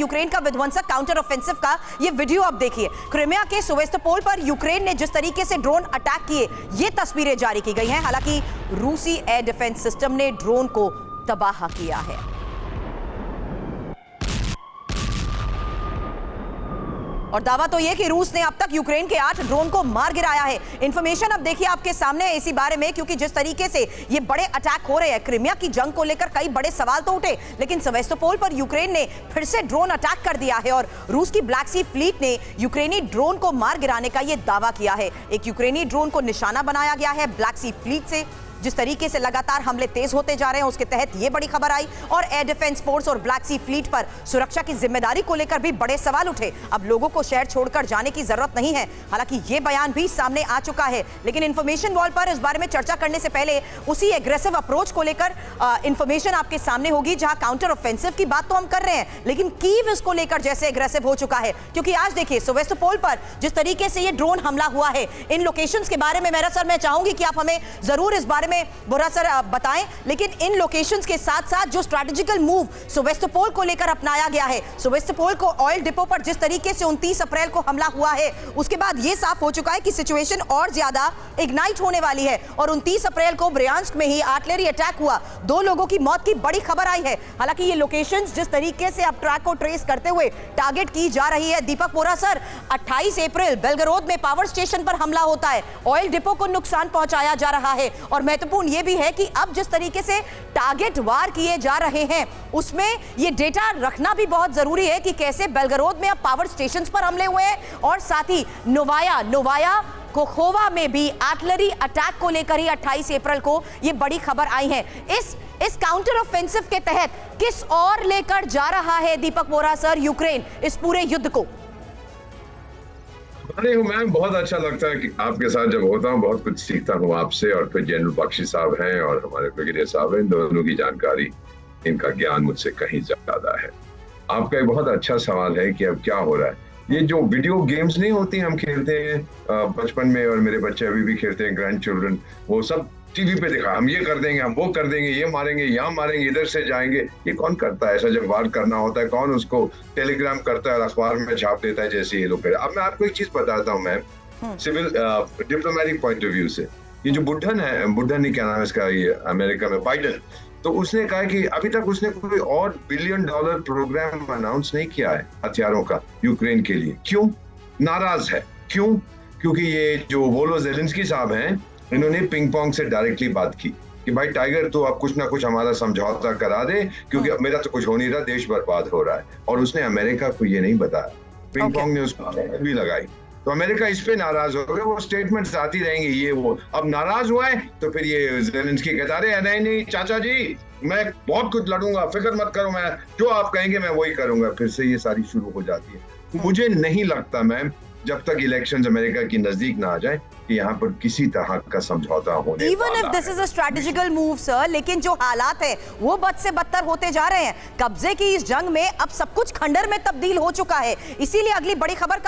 Ukraine का विध्वंसक counter offensive का ये वीडियो आप देखिए। क्रिमिया के सेवास्तोपोल पर यूक्रेन ने जिस तरीके से ड्रोन अटैक किए, ये तस्वीरें जारी की गई हैं। हालांकि रूसी एयर डिफेंस सिस्टम ने ड्रोन को तबाह किया है। और दावा तो यह कि रूस ने अब तक यूक्रेन के 8 ड्रोन को मार गिराया है। इंफॉर्मेशन अब देखिए आपके सामने है इसी बारे में, क्योंकि जिस तरीके से ये बड़े अटैक हो रहे हैं, क्रिमिया की जंग को लेकर कई बड़े सवाल तो उठे, लेकिन सेवास्तोपोल पर यूक्रेन ने फिर से ड्रोन अटैक कर दिया है और रूस की ब्लैक सी फ्लीट ने यूक्रेनी ड्रोन को मार गिराने का यह दावा किया है। एक यूक्रेनी ड्रोन को निशाना बनाया गया है ब्लैक सी फ्लीट से। जिस तरीके से लगातार हमले तेज होते जा रहे हैं, उसके तहत यह बड़ी खबर आई और एयर डिफेंस फोर्स और ब्लैक सी फ्लीट पर सुरक्षा की जिम्मेदारी को लेकर भी बड़े सवाल उठे। अब लोगों को शहर छोड़कर जाने की जरूरत नहीं है। हालांकि यह बयान भी सामने आ चुका है, लेकिन इंफॉर्मेशन वॉल पर इस बारे में चर्चा करने से पहले उसी एग्रेसिव अप्रोच को लेकर इंफॉर्मेशन आपके सामने होगी। जहां काउंटर ऑफेंसिव की बात तो हम कर रहे हैं, लेकिन कीव इसको लेकर जैसे एग्रेसिव हो चुका है, क्योंकि आज देखिए सेवास्तोपोल पर जिस तरीके से यह ड्रोन हमला हुआ है, इन लोकेशंस के बारे में मेरा सर मैं चाहूंगी कि आप हमें जरूर इस बारे में बुरा सर बताएं। लेकिन इन लोकेशंस के साथ साथ जो स्ट्रैटेजिकल मूव सेवास्तोपोल को लेकर अपनाया गया है, सेवास्तोपोल को ऑयल डिपो पर जिस तरीके से 29 अप्रैल को हमला हुआ है, उसके बाद यह साफ हो चुका है कि सिचुएशन और ज्यादा इग्नाइट होने वाली है। और 29 अप्रैल को ब्रियांस्क में ही आर्टिलरी अटैक हुआ, 2 लोगों की मौत की बड़ी खबर आई है। हालांकि ये लोकेशंस जिस तरीके से अब ट्रैक को ट्रेस करते हुए टारगेट की जा रही है। दीपक बोरा सर, 28 अप्रैल बेलगरोद में पावर स्टेशन पर हमला होता है, ऑयल डिपो को नुकसान पहुंचाया जा रहा है और महत्वपूर्ण यह भी है कि अब जिस तरीके से टारगेट वार किए जा रहे हैं, उसमें यह डेटा रखना भी बहुत जरूरी है कि कैसे बेलगरोद में अब पावर स्टेशंस पर हमले हुए हैं और साथ ही नोवाया कोखोवा में भी आर्टिलरी अटैक को लेकर ही 28 अप्रैल को यह बड़ी खबर आई है। इस काउंटर ऑफेंसिव के तहत किस और लेकर जा रहा है दीपक बोरा सर यूक्रेन इस पूरे युद्ध को? अरे मैम, बहुत अच्छा लगता है कि आपके साथ जब होता हूँ, बहुत कुछ सीखता हूँ आपसे। और फिर जनरल बख्शी साहब हैं और हमारे ब्रिगेडियर साहब हैं, दोनों की जानकारी, इनका ज्ञान मुझसे कहीं ज्यादा है। आपका एक बहुत अच्छा सवाल है कि अब क्या हो रहा है। ये जो वीडियो गेम्स नहीं होती हम खेलते हैं बचपन में, और मेरे बच्चे अभी भी खेलते हैं, ग्रैंड चिल्ड्रन, वो सब टीवी पे देखा, हम ये कर देंगे, हम वो कर देंगे, ये मारेंगे, यहाँ मारेंगे, इधर से जाएंगे। ये कौन करता है ऐसा? जब वार करना होता है, कौन उसको टेलीग्राम करता है और अखबार में छाप देता है जैसे ये लोग करें। अब मैं आपको एक चीज बताता हूँ ma'am, civil diplomatic point of view से। ये जो बुड्ढन नहीं, क्या नाम है इसका, ये अमेरिका में बाइडन, तो उसने कहा कि अभी तक उसने कोई और $1 बिलियन प्रोग्राम अनाउंस नहीं किया है हथियारों का यूक्रेन के लिए। क्यों नाराज है? क्यों? क्योंकि ये जो वोलो ज़ेलेंस्की साहब हैं, इन्होंने पिंग पोंग से डायरेक्टली बात की कि भाई टाइगर, तो अब कुछ ना कुछ हमारा समझौता करा दे, क्योंकि अब मेरा तो कुछ हो नहीं रहा, देश बर्बाद हो रहा है। और उसने अमेरिका को ये नहीं बताया, पिंग पोंग ने उसको भी लगाई। तो अमेरिका इस पे नाराज हो गया, वो स्टेटमेंट्स आती रहेंगी ये वो। अब नाराज हुआ है तो फिर ये ज़ेलेंस्की कहता रहे, नहीं चाचा जी, मैं बहुत कुछ लड़ूंगा, फिक्र मत करो, मैं जो आप कहेंगे मैं वही करूंगा। फिर से ये सारी शुरू हो जाती है। मुझे नहीं लगता मैम, जब तक इलेक्शंस अमेरिका की नजदीक ना आ जाए, कि यहाँ पर किसी तरह का समझौता होने Even if this is a strategical move, sir, लेकिन जो हालात है वो बद से बदतर होते जा रहे हैं। कब्जे की इस जंग में अब सब कुछ खंडर में तब्दील हो चुका है। इसीलिए अगली बड़ी खबर का